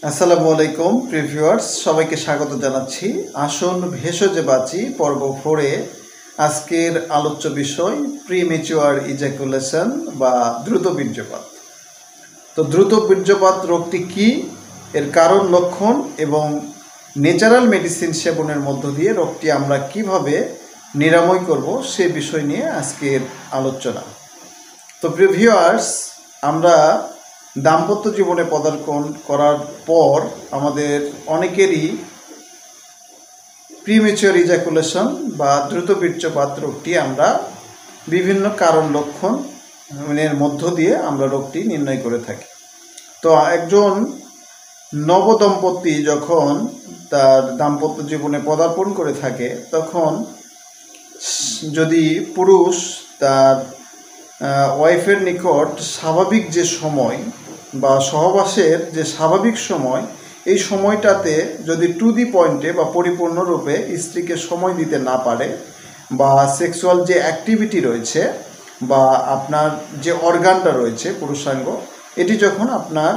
আসসালামু আলাইকুম প্রিভিউয়ার্স, সবাইকে স্বাগত জানাচ্ছি। আসুন ভেষজে বাঁচি পর্ব 4-এ আজকের আলোচ্য বিষয় প্রিমেচুয়ার ইজাকুলেশন বা দ্রুত বীর্যপাত। তো দ্রুত বীর্যপাত রোগটি কি, এর কারণ, লক্ষণ এবং ন্যাচারাল মেডিসিন সেবনের মধ্য দিয়ে রোগটি আমরা কিভাবে নিরাময় করব সে বিষয় নিয়ে আজকের আলোচনা। তো প্রিভিউয়ার্স, আমরা দাম্পত্য জীবনে পদার্পণ করার পর আমাদের অনেকেরই প্রিমেচিওর ইজাকুলেশন বা দ্রুত বীর্যপাত রোগটি আমরা বিভিন্ন কারণ লক্ষণের মধ্য দিয়ে আমরা রোগটি নির্ণয় করে থাকি। তো একজন নবদম্পতি যখন তার দাম্পত্য জীবনে পদার্পণ করে থাকে, তখন যদি পুরুষ তার ওয়াইফের নিকট স্বাভাবিক যে সময় বা সহবাসের যে স্বাভাবিক সময়, এই সময়টাতে যদি টু দি পয়েন্টে বা পরিপূর্ণরূপে স্ত্রীকে সময় দিতে না পারে, বা সেক্সুয়াল যে অ্যাক্টিভিটি রয়েছে বা আপনার যে অর্গানটা রয়েছে পুরুষাঙ্গ, এটি যখন আপনার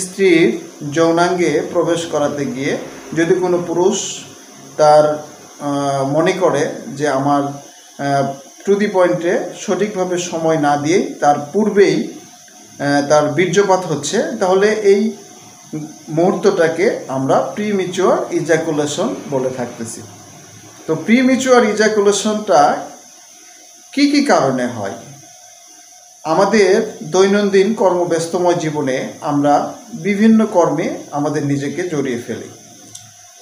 স্ত্রীর যৌনাঙ্গে প্রবেশ করাতে গিয়ে যদি কোনো পুরুষ তার মনে করে যে আমার টু দি পয়েন্টে সঠিকভাবে সময় না দিয়েই তার পূর্বেই তার বীর্যপাত হচ্ছে, তাহলে এই মুহূর্তটাকে আমরা প্রিমিচুয়ার ইজাকুলেশন বলে থাকতেছি। তো প্রিমিচুয়ার ইজাকুলেশনটা কি কি কারণে হয়? আমাদের দৈনন্দিন কর্মব্যস্তময় জীবনে আমরা বিভিন্ন কর্মে আমাদের নিজেকে জড়িয়ে ফেলি।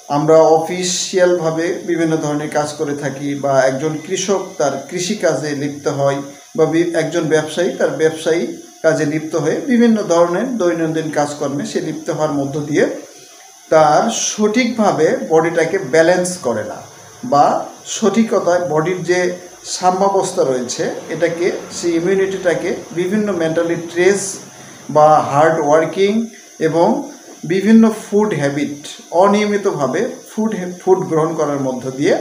আমরা অফিসিয়ালভাবে বিভিন্ন ধরনের কাজ করে থাকি, বা একজন কৃষক তার কৃষিকাজে লিপ্ত হয়, বা একজন ব্যবসায়ী তার ব্যবসায়ী কাজে লিপ্ত হয়ে বিভিন্ন ধরনের দৈনন্দিন কাজকর্মে সে লিপ্ত হওয়ার মধ্য দিয়ে তার সঠিকভাবে বডিটাকে ব্যালেন্স করে না, বা সঠিকতায় বডির যে সাম্যাবস্থা রয়েছে এটাকে, সেই ইমিউনিটিটাকে বিভিন্ন মেন্টালি স্ট্রেস বা হার্ড ওয়ার্কিং এবং বিভিন্ন ফুড হ্যাবিট, অনিয়মিতভাবে ফুড গ্রহণ করার মধ্য দিয়ে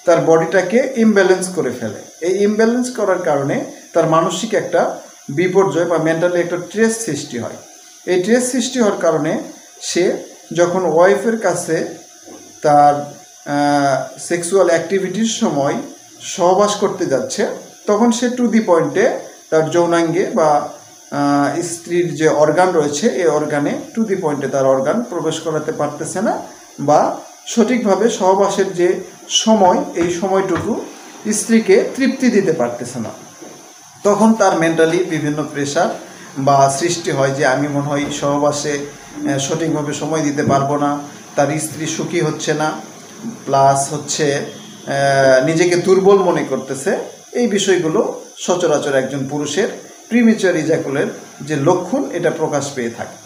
তার বডিটাকে ইমব্যালেন্স করে ফেলে। এই ইমব্যালেন্স করার কারণে তার মানসিক একটা বিপর্যয় বা মেন্টালি একটা স্ট্রেস সৃষ্টি হয়। এই স্ট্রেস সৃষ্টি হওয়ার কারণে সে যখন ওয়াইফের কাছে তার সেক্সুয়াল অ্যাক্টিভিটির সময় সহবাস করতে যাচ্ছে, তখন সে টু দি পয়েন্টে তার যৌনাঙ্গে বা স্ত্রীর যে অর্গান রয়েছে এই অর্গানে টু দি পয়েন্টে তার অর্গান প্রবেশ করাতে পারতেছে না, বা সঠিকভাবে সহবাসের যে সময় এই সময়টুকু স্ত্রীকে তৃপ্তি দিতে পারতেছে না। তখন তার মেন্টালি বিভিন্ন প্রেশার বা সৃষ্টি হয় যে আমি মনে হয় সহবাসে সঠিকভাবে সময় দিতে পারবো না, তার স্ত্রী সুখী হচ্ছে না, প্লাস হচ্ছে নিজেকে দুর্বল মনে করতেছে। এই বিষয়গুলো সচরাচর একজন পুরুষের প্রিমেচুয়ার ইজাকুলের যে লক্ষণ এটা প্রকাশ পেয়ে থাকে।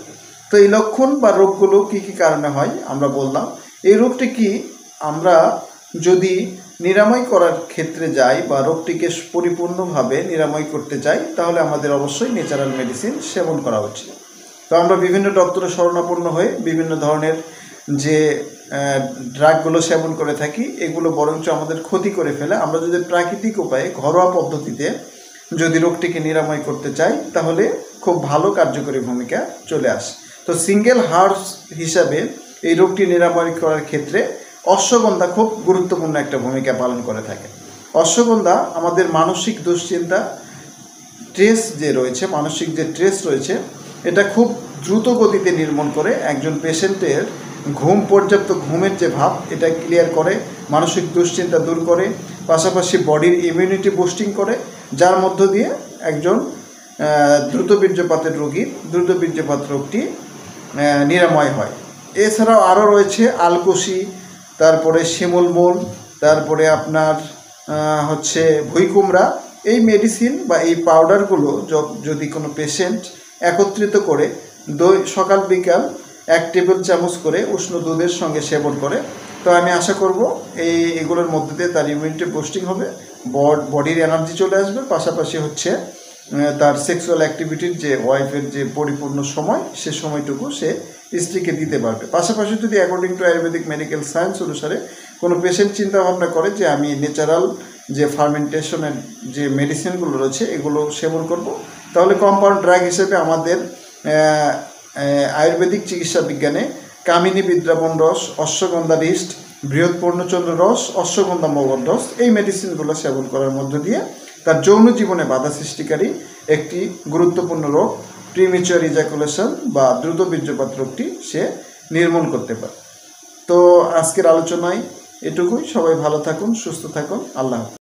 তো এই লক্ষণ বা রোগগুলো কি কি কারণে হয় আমরা বললাম। এই রোগটি কি আমরা যদি নিরাময় করার ক্ষেত্রে যাই বা রোগটিকে পরিপূর্ণভাবে নিরাময় করতে চাই, তাহলে আমাদের অবশ্যই ন্যাচারাল মেডিসিন সেবন করা উচিত। তো আমরা বিভিন্ন ডক্টরের শরণাপন্ন হয়ে বিভিন্ন ধরনের যে ড্রাগগুলো সেবন করে থাকি, এগুলো বরঞ্চ আমাদের ক্ষতি করে ফেলে। আমরা যদি প্রাকৃতিক উপায়ে ঘরোয়া পদ্ধতিতে যদি রোগটিকে নিরাময় করতে চাই, তাহলে খুব ভালো কার্যকরী ভূমিকা চলে আসে। তো সিঙ্গেল হার্বস হিসাবে এই রোগটি নিরাময় করার ক্ষেত্রে অশ্বগন্ধা খুব গুরুত্বপূর্ণ একটা ভূমিকা পালন করে থাকে। অশ্বগন্ধা আমাদের মানসিক দুশ্চিন্তা, মানসিক যে স্ট্রেস রয়েছে এটা খুব দ্রুত গতিতে নির্মূল করে, একজন পেশেন্টের পর্যাপ্ত ঘুমের যে ভাব এটা ক্লিয়ার করে, মানসিক দুশ্চিন্তা দূর করে, পাশাপাশি বডির ইমিউনিটি বুস্টিং করে, যার মধ্য দিয়ে একজন দ্রুত বীর্যপাতের রোগীর দ্রুত বীর্যপাত রোগটি নিরাময় হয়। এছাড়াও আরও রয়েছে আলকুশি, তারপরে শিমুলমূল, তারপরে আপনার হচ্ছে ভুঁইকুমড়া। এই মেডিসিন বা এই পাউডারগুলো যদি কোনো পেশেন্ট একত্রিত করে সকাল বিকাল 1 টেবিল চামচ করে উষ্ণ দুধের সঙ্গে সেবন করে, তো আমি আশা করব এগুলোর মধ্যে দিয়ে তার ইমিউনিটি বুস্টিং হবে, বডির এনার্জি চলে আসবে, পাশাপাশি হচ্ছে তার সেক্সুয়াল অ্যাক্টিভিটির যে ওয়াইফের যে পরিপূর্ণ সময় সে সময়টুকু সে স্ত্রীকে দিতে পারবে। পাশাপাশি যদি according to Ayurvedic medical science অনুসারে কোনো পেশেন্ট চিন্তা ভাবনা করে যে আমি ন্যাচারাল যে ফার্মেন্টেশনের যে মেডিসিনগুলো রয়েছে এগুলো সেবন করব, তাহলে কম্পাউন্ড ড্রাগ হিসেবে আমাদের আয়ুর্বেদিক চিকিৎসা বিজ্ঞানে কামিনী বিদ্রাবণ রস, অশ্বগন্ধা রিস্ট, বৃহৎ পূর্ণচন্দ্র রস, অশ্বগন্ধা মৌবন রস, এই মেডিসিনগুলো সেবন করার মধ্য দিয়ে তার যৌন জীবনে বাধা সৃষ্টিকারী একটি গুরুত্বপূর্ণ রোগ প্রিমেচিওর ইজাকুলেশন বা দ্রুত বীর্যপাত রোগটি সে নির্মূল করতে পারে। তো আজকের আলোচনায় এটুকুই। সবাই ভালো থাকুন, সুস্থ থাকুন। আল্লাহ হাফেজ।